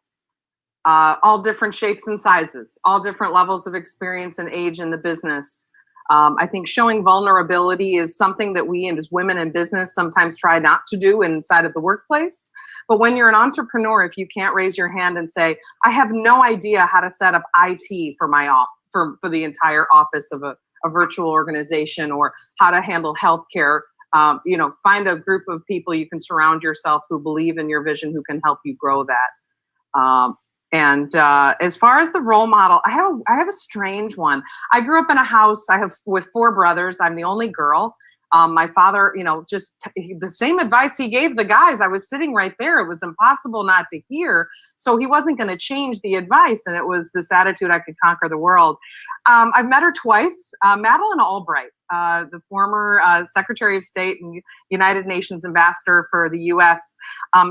all different shapes and sizes, all different levels of experience and age in the business. I think showing vulnerability is something that we as women in business sometimes try not to do inside of the workplace. But when you're an entrepreneur, if you can't raise your hand and say, I have no idea how to set up IT for my for the entire office of a virtual organization, or how to handle healthcare, find a group of people you can surround yourself who believe in your vision, who can help you grow that. And as far as the role model, I have a strange one. I grew up in a house with 4 brothers. I'm the only girl. My father, the same advice he gave the guys. I was sitting right there. It was impossible not to hear. So he wasn't going to change the advice. And it was this attitude, I could conquer the world. I've met her twice. Madeleine Albright, the former Secretary of State and United Nations Ambassador for the U.S.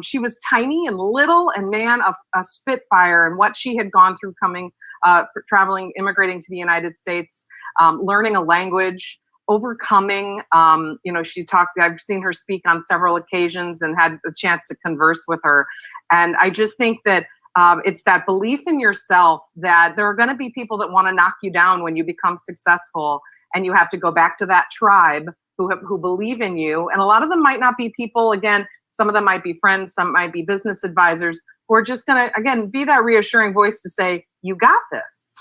She was tiny and little, and man, a spitfire, and what she had gone through traveling, immigrating to the United States, learning a language, overcoming, she talked, I've seen her speak on several occasions and had a chance to converse with her. And I just think that it's that belief in yourself that there are going to be people that want to knock you down when you become successful, and you have to go back to that tribe who believe in you. And a lot of them might not be people, again, some of them might be friends, some might be business advisors, who are just going to, again, be that reassuring voice to say, you got this.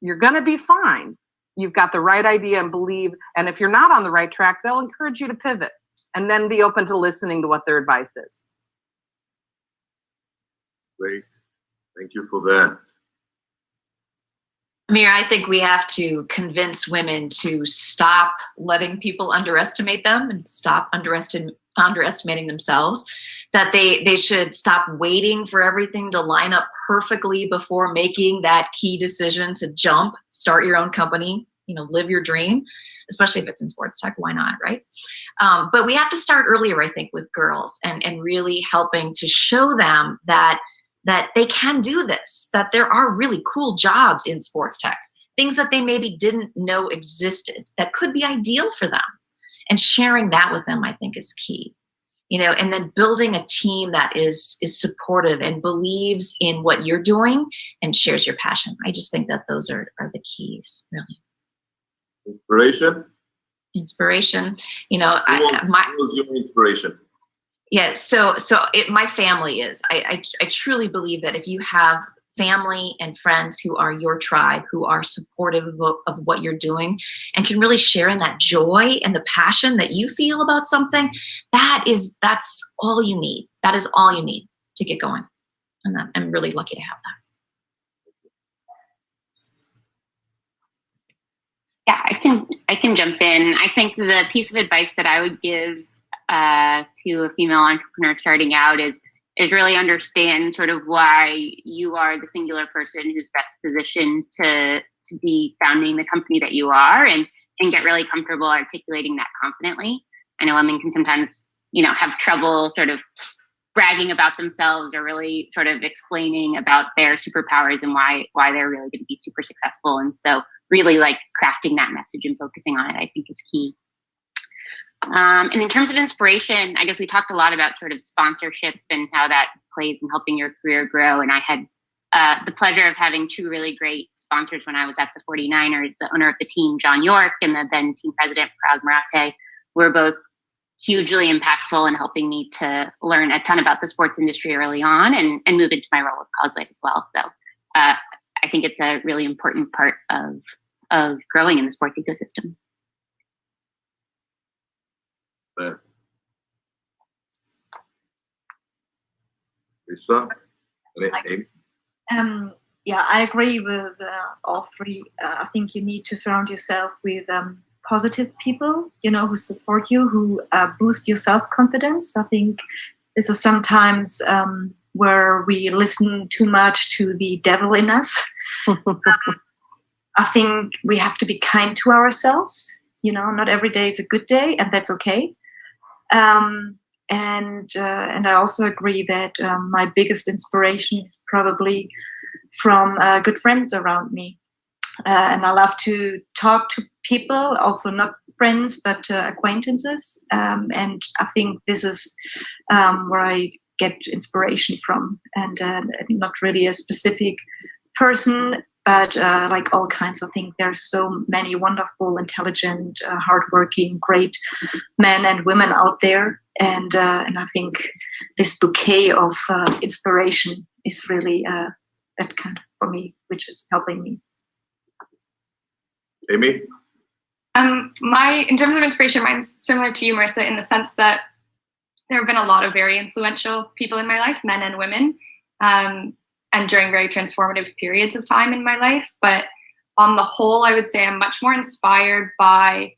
You're going to be fine. You've got the right idea and believe. And if you're not on the right track, they'll encourage you to pivot and then be open to listening to what their advice is. Great. Thank you for that. Amir, I think we have to convince women to stop letting people underestimate them and stop underestimating themselves, that they should stop waiting for everything to line up perfectly before making that key decision to jump, start your own company, live your dream, especially if it's in sports tech. Why not, right? But we have to start earlier, I think, with girls and really helping to show them that they can do this, that there are really cool jobs in sports tech, things that they maybe didn't know existed that could be ideal for them. And sharing that with them, I think, is key. And then building a team that is supportive and believes in what you're doing and shares your passion. I just think that those are the keys, really. Inspiration. Who was your inspiration? Yeah, so my family is. I truly believe that if you have family and friends who are your tribe, who are supportive of what you're doing and can really share in that joy and the passion that you feel about something, that's all you need. That is all you need to get going. And I'm really lucky to have that. Yeah, I can jump in. I think the piece of advice that I would give to a female entrepreneur starting out is really understand sort of why you are the singular person who's best positioned to be founding the company that you are, and get really comfortable articulating that confidently. I know women can sometimes, have trouble sort of bragging about themselves or really sort of explaining about their superpowers and why they're really going to be super successful. And so really like crafting that message and focusing on it, I think, is key. And in terms of inspiration, I guess we talked a lot about sort of sponsorship and how that plays in helping your career grow. And I had the pleasure of having two really great sponsors when I was at the 49ers, the owner of the team, John York, and the then team president, Faraz Marate, were both hugely impactful in helping me to learn a ton about the sports industry early on and move into my role with Causeway as well. So I think it's a really important part of growing in the sports ecosystem. Lisa? Yeah, I agree with all three. I think you need to surround yourself with positive people, who support you, who boost your self-confidence. I think this is sometimes where we listen too much to the devil in us. I think we have to be kind to ourselves. Not every day is a good day, and that's okay. And I also agree that my biggest inspiration is probably from good friends around me. And I love to talk to people, also not friends, but acquaintances. And I think this is where I get inspiration from. And not really a specific person, but like all kinds. I think there's so many wonderful, intelligent, hardworking, great men and women out there. And I think this bouquet of inspiration is really that kind of for me, which is helping me. Amy? In terms of inspiration, mine's similar to you, Marisa, in the sense that there have been a lot of very influential people in my life, men and women, and during very transformative periods of time in my life. But on the whole, I would say I'm much more inspired by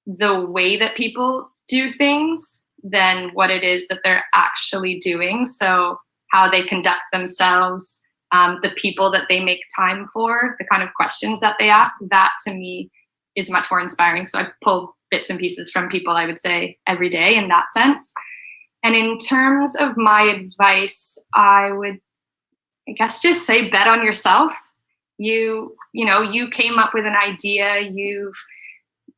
the way that people do things than what it is that they're actually doing. So how they conduct themselves, the people that they make time for, the kind of questions that they ask, that to me is much more inspiring. So I pull bits and pieces from people, I would say, every day in that sense. And in terms of my advice, I would, I guess, just say bet on yourself. You came up with an idea, you've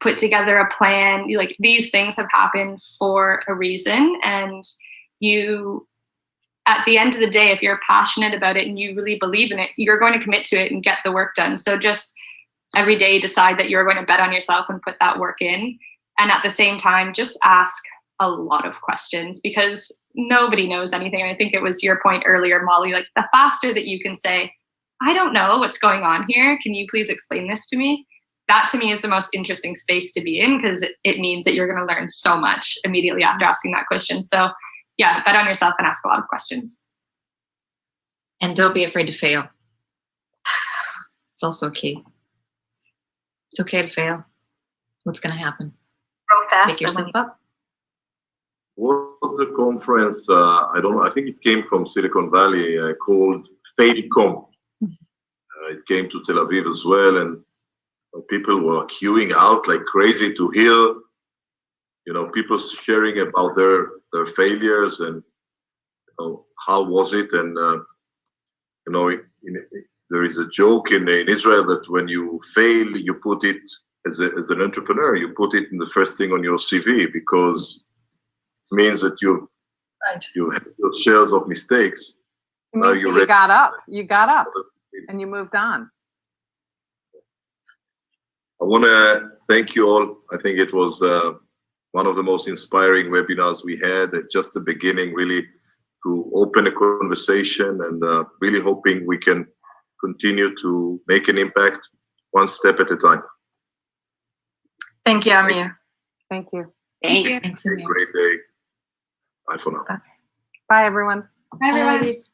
put together a plan, like these things have happened for a reason. And you, at the end of the day, if you're passionate about it and you really believe in it, you're going to commit to it and get the work done. So just every day decide that you're going to bet on yourself and put that work in. And at the same time, just ask a lot of questions, because nobody knows anything. And I think it was your point earlier, Molly, like the faster that you can say, I don't know what's going on here, can you please explain this to me? That to me is the most interesting space to be in, because it means that you're going to learn so much immediately after asking that question. So yeah, bet on yourself and ask a lot of questions. And don't be afraid to fail. It's also key. It's okay to fail. What's going to happen? Grow fast. Pick yourself up. What was the conference? I don't know. I think it came from Silicon Valley called FailCom. It came to Tel Aviv as well, and people were queuing out like crazy to hear, people sharing about their failures and how was it. And there is a joke in Israel that when you fail, you put it as an entrepreneur, you put it in the first thing on your CV, because it means that you have your shares of mistakes. It means that you got up, and you moved on. I want to thank you all. I think it was one of the most inspiring webinars we had at just the beginning, really to open a conversation, and really hoping we can continue to make an impact one step at a time. Thank you, Amir. Thank you. Thank you. Thanks, Have a Amir. great day. Bye for now. Bye, everyone. Bye, everyone. Bye, ladies.